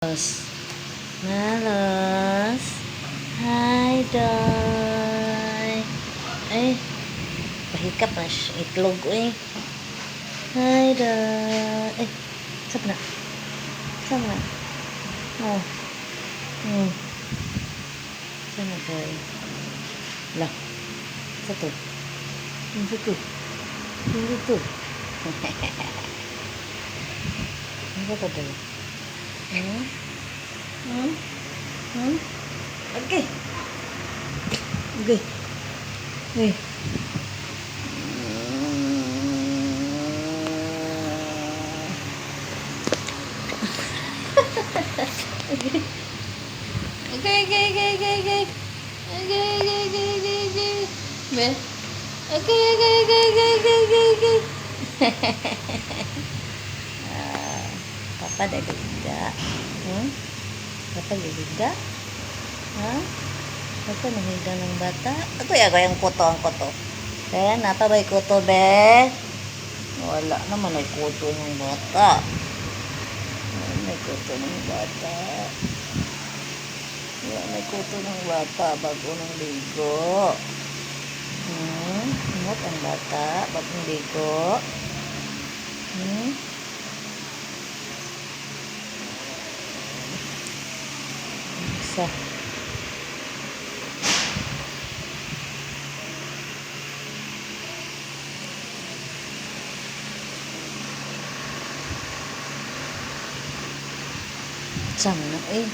Malos. Hi, Doy. Ay, pahikap na itlog, eh. Hi, Doy. Eh, saan na? Saan na? Oh. Saan na, Doy? Lah. Satu. Satu. Satu. Apa to, Doy? Okay. Okay. Eh. Okay. Be. Okay. Papa dah ganda. Papa ganda. Ha? Papa nahiga ng bata. Ako yung kuto ang kuto. Be, napa ba yung kuto, be? Wala naman ay kuto ng bata. May kuto ng bata. Wala may kuto ng bata bago ng ligo. Umot ang bata bagong ligo. Isa. Sama na eh.